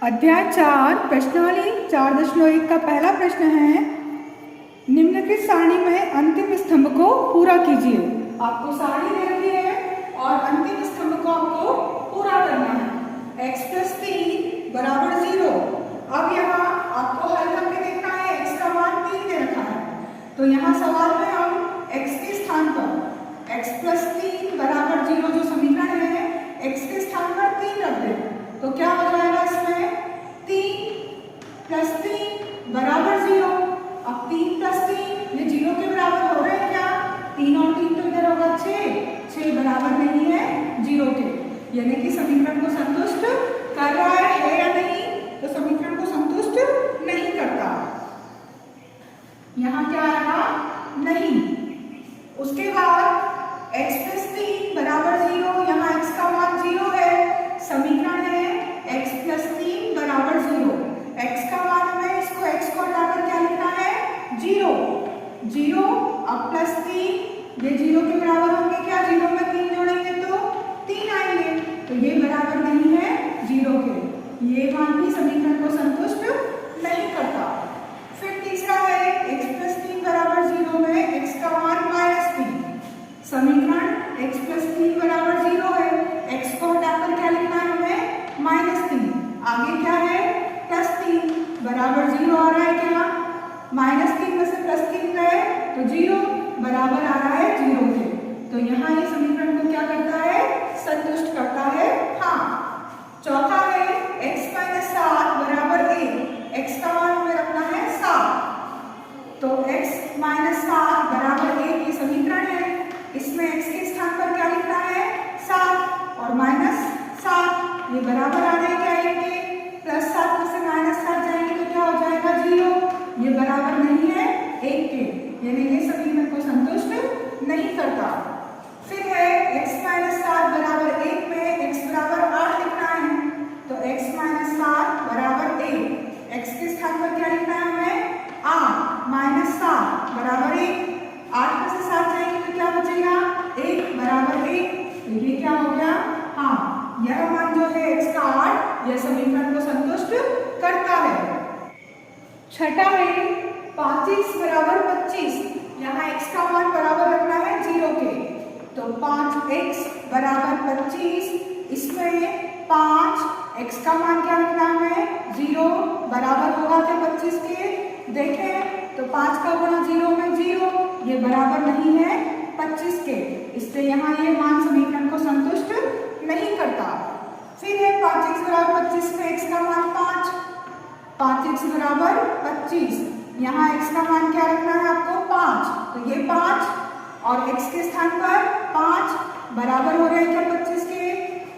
अध्याय 4 प्रश्नावली 4.1 का पहला प्रश्न है, निम्नलिखित सारणी में अंतिम स्तंभ को पूरा कीजिए। आपको सारणी दे रखी है और अंतिम स्तंभ को आपको पूरा करना है। x + 3 = 0। अब यहाँ आपको हल करके देखना है। x का मान 3 दे रखा है, तो यहाँ सवाल में हम x के स्थान पर x + 3 = 0 जो समीकरण है, x के स्थान पर 3 रख दें तो क्या हो जाएगा? इसमें 3 + 3 = 0। अब 3 + 3 ये 0 के बराबर हो रहे हैं क्या? 3 और 3 तो इधर होगा 6 बराबर नहीं है 0 के, यानी कि समीकरण को संतुष्ट कर रहा है या नहीं? तो समीकरण को संतुष्ट नहीं करता। यहाँ क्या आएगा? नहीं। उसके बाद x + 3 = 0, यहाँ x का मान 0 है, समीकरण है x + 3 = 0। x का मान हमें इसको x को हटाकर क्या लिखना है? 0। अब +3 ये 0 के बराबर होंगे क्या? 0 में 3 जोड़ेंगे तो 3 आएंगे, तो ये बराबर नहीं है 0 के। ये मान भी समीकरण को संतुष्ट नहीं करता। फिर तीसरा है x + 3 = 0 में x का मान -3। समीकरण x + 3 = 0 है, x को हटाकर क्या लिखना है हमें? -3। आगे क्या है? +3 = 0 आ रहा है क्या? -3 में से +3 गए तो 0 बराबर आ रहा है 0 के। तो यहाँ ये समीकरण को क्या करता है? संतुष्ट करता है। हाँ। चौथा है x - 7 = 1। x का मान हमें रखना है 7, तो x - 7 = 1 ये समीकरण है। इसमें x के स्थान पर क्या लिखना है? 7 और -7 ये बराबर आ रहे हैं क्या? 1 के। +7 में से -7 जाएंगे तो क्या हो जाएगा? 0। ये बराबर नहीं है 1 के, यानी ये समीकरण को संतुष्ट नहीं करता। फिर है x - 7 = 1 में x = 8 लिखना है, तो x - 7 = 1। x के स्थान पर क्या लिखना है हमें? 8 - 7 = 1। 8 में से 7 जाएंगे तो क्या बचेगा? 1 = 1। तो ये क्या हो गया? हाँ, यह मान जो है x का 8 यह समीकरण को संतुष्ट करता है। छठा है 25 = 25। यहाँ x का मान बराबर रखना है 0 के, तो 5x = 25। इसमें 5x का मान क्या रखना है? 0 बराबर होगा क्या 25 के? देखें तो 5 का गुणा 0 में 0, ये बराबर नहीं है 25 के, इसलिए यहाँ ये मान समीकरण को संतुष्ट नहीं करता। फिर है 5x = 25 में x का मान 5, 5x = 25। यहाँ x का मान क्या रखना है आपको? 5, तो ये 5 और x के स्थान पर 5 बराबर हो रहे हैं क्या 25 के?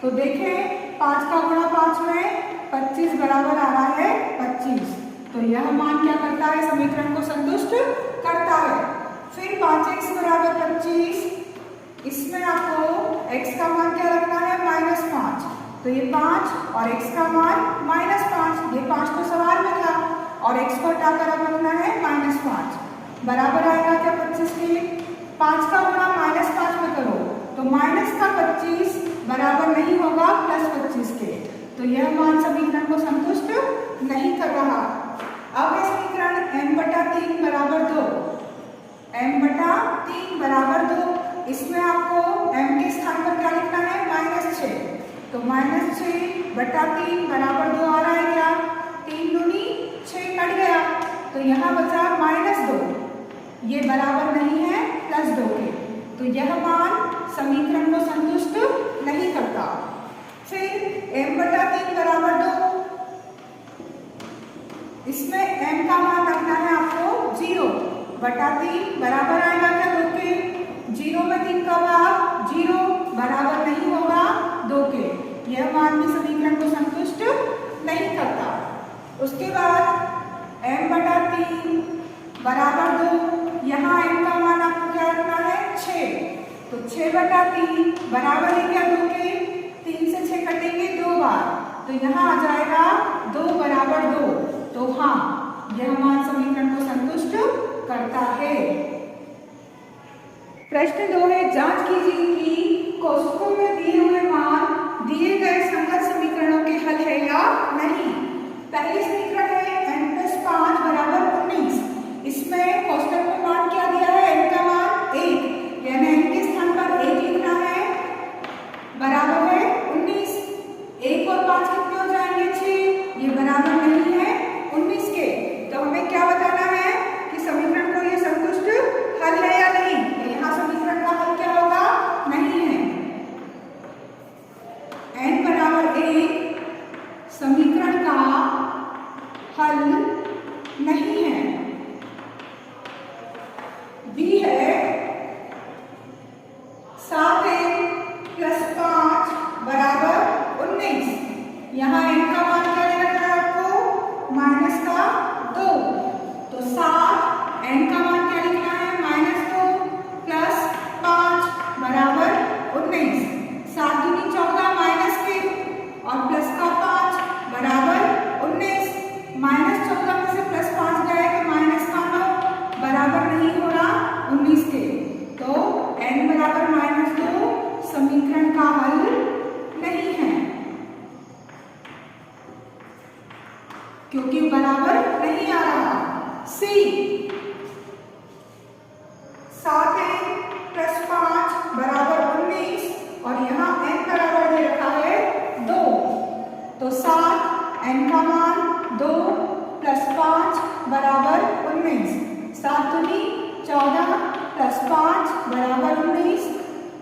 तो देखें 5 का गुणा 5 में 25 बराबर आ रहा है 25, तो यह मान क्या करता है? समीकरण को संतुष्ट करता है। फिर 5x = 25, इसमें आपको x का मान क्या रखना है? -5, तो ये 5 और x का मान -5, ये 5 तो सवाल में था और x को हटाकर अब रखना है -5, बराबर आएगा क्या 25 के? 5 का गुणा -5 में करो तो -25 बराबर नहीं होगा +25 के, तो यह मान समीकरण को संतुष्ट नहीं कर रहा। अब है समीकरण m/3 = 2। m/3 = 2, इसमें आपको m के स्थान पर क्या लिखना है? -6, तो -6/3 = 2 आ रहा है क्या? 3 दूनी 6 कट गया, तो यहाँ बचा -2, ये बराबर नहीं है +2 के, तो यह मान समीकरण को संतुष्ट नहीं करता। फिर m/3 = 2, इसमें m का मान रखना है आपको 0/3 बराबर आएगा क्या 2 के? 0 में 3 का भाग 0 बराबर नहीं होगा 2 के, यह मान भी समीकरण को संतुष्ट नहीं करता। उसके बाद m/3 = 2, यहाँ m का मान आपको क्या रखना है? 6, तो 6/3 बराबर है क्या 2 के? 3 से 6 कटेंगे 2 बार, तो यहाँ आ जाएगा 2 = 2, तो हाँ, यह मान समीकरण को संतुष्ट करता है। प्रश्न 2 है, जांच कीजिए कि कोष्ठकों में दिए हुए मान दिए गए संगत समीकरणों के हल है या नहीं। हल नहीं है। बी है 7n + 5 = 19। यहाँ n का मान क्या दे रखा है आपको? माइनस का 2। तो 7 n का मान क्या लिखना है? -2 + 5 = 19। 7 दूनी 14 माइनस के और प्लस का 5 = 19। -14 में से +5 गए तो माइनस का 9 बराबर नहीं हो रहा 19 के। तो n बराबर -2 समीकरण का हल नहीं है, क्योंकि बराबर नहीं आ रहा। सी 7n + 5 = 19 और यहाँ n बराबर दे रखा है 2। तो 7 n का मान 2 + 5 = 19। 7 दूनी 14 + 5 = 19।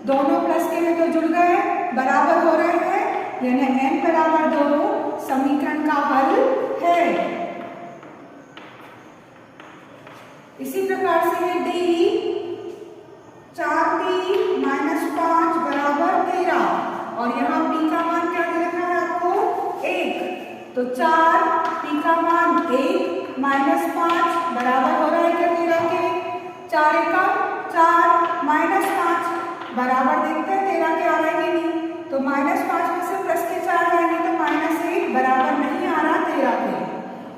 दोनों प्लस के लिए तो जुड़ गए, बराबर हो रहे हैं, यानी n बराबर 2 समीकरण का हल है। इसी प्रकार से है डी 4p - 5 = 13 और यहाँ p का मान क्या दे रखा है आपको? 1। तो 4p का मान 1 - 5 बराबर हो रहा है क्या 13 के? 4 एकम 4 - 5 बराबर देखते हैं 13 के आ रहा है कि नहीं। तो -5 में से प्लस के 4 जाएंगे तो -1 बराबर नहीं आ रहा 13 के,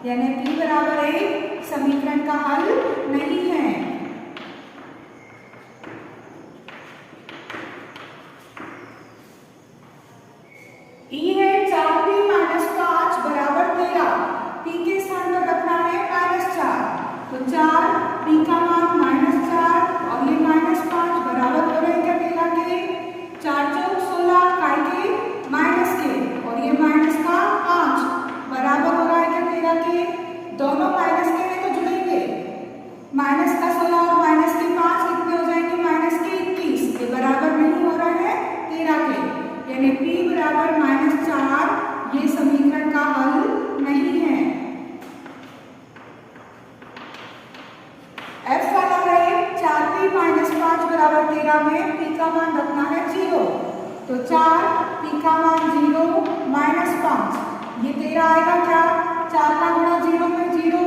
यानी p = 1 समीकरण का हल नहीं है। ई है 4p - 5 = 13। p के स्थान पर रखना है -4। तो 4p का मान -4 और ये -5 बराबर हो रहे हैं क्या 13 के? 4 चौक 16 काय के? माइनस के और ये माइनस का 5 बराबर हो रहा है क्या 13 के? दोनों माइनस के में तो जुड़ेंगे। माइनस का 16 और माइनस के 5 कितने हो जाएंगे? माइनस के 21। ये बराबर नहीं हो रहा है 13 के, यानी p = -4 ये समीकरण का हल नहीं है। f वाला है 4p - 5 = 13 में p का मान रखना है 0। तो 4p का मान 0 - 5 ये 13 आएगा क्या? 4 का गुणा 0 में 0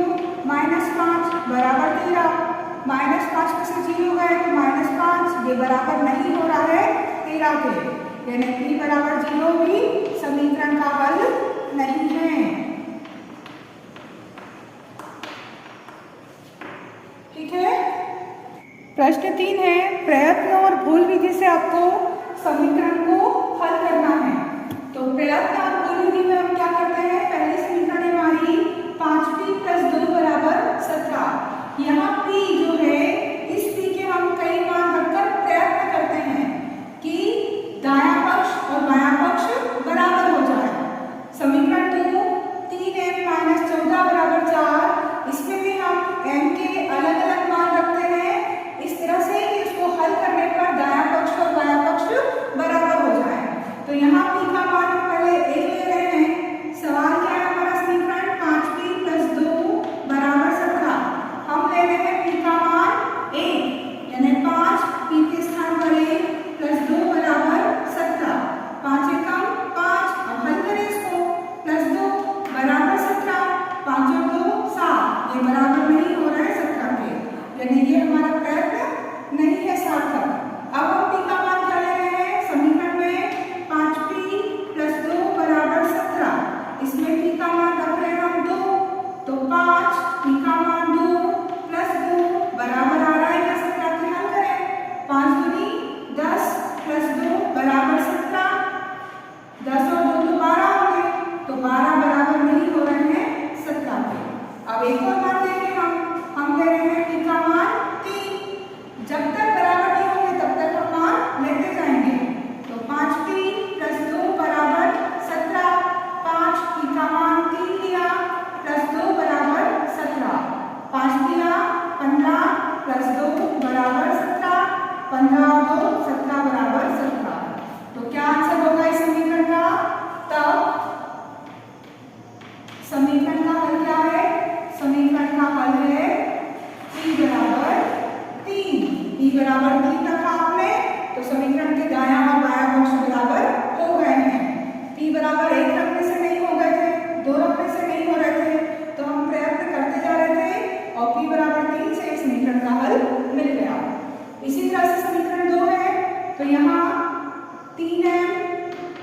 -5 बराबर 13। -5 में से 0 गए तो -5 ये बराबर नहीं हो रहा है 13 के, यानी p = 0 भी समीकरण का हल नहीं है। ठीक है। प्रश्न 3 है प्रयत्न और भूल विधि से आपको समीकरण को हल करना है। तो प्रयत्न और भूल विधि में हम क्या करते हैं? पहली समीकरण है हमारी 5p + 2 = 17। यहाँ p जो है इस p के हम कई मान रखकर प्रयत्न करते हैं कि दायां पक्ष और बायां पक्ष बराबर हो जाए। समीकरण 2 3m - 14 = 4, इसमें भी हम m के अलग अलग मान रखते हैं इस तरह से कि उसको हल करने पर दायां पक्ष और बायां पक्ष बराबर हो जाए। तो यहाँ p का मान हम पहले 1 ले रहे हैं। सवाल क्या है हमारा? समीकरण 5p + 2 = 17। हम ले रहे हैं p का मान 1, यानी 5 p के स्थान पर 1 + 2 = 17। 5 एकम 5, अब हल करें इसको, +2 = 17, 5 और 2 7, ये बराबर नहीं हो रहा है 17 के, यानी ये हमारा प्रयत्न नहीं है सार्थक। अब हम p का मान क्या ले रहे हैं? समीकरण में 5p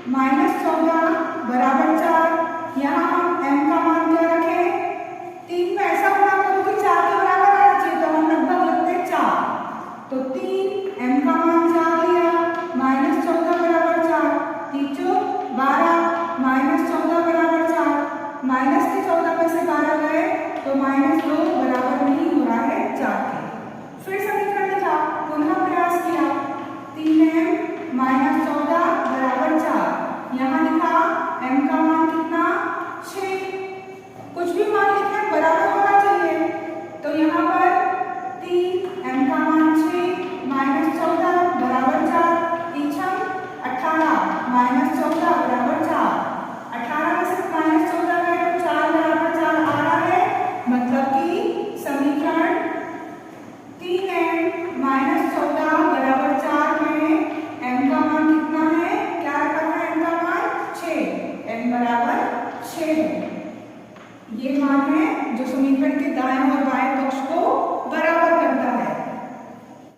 -14 बराबर 4। यहाँ हम m का मान क्या रखें? 3 में ऐसा होना करो कि 4 के बराबर आना चाहिए, तो हम लगभग लगते हैं 4। तो 3 m का मान 4 लिया, -14 बराबर 4, 3 चौक 12, -14 बराबर 4, माइनस के 14 में से 12 गए तो -2 बराबर नहीं हो रहा है 4 के। फिर समीकरण लिखा, पुनः प्रयास किया, 3m -14 बराबर 4। यहाँ लिखा m का मान कितना? 6। कुछ भी मान लिखे बराबर होना चाहिए, तो यहाँ पर 3m का मान 6 -14 बराबर 4, 3 छक 18 -14 बराबर 4। 18 में से -14 गए तो 4 बराबर 4 आ रहा है, मतलब कि समीकरण 3m -14 बराबर 4 में m का मान कितना है? क्या रखा है m का मान? 6। m बराबर 6 है। ये मान है जो समीकरण के दाएं और बाएं पक्ष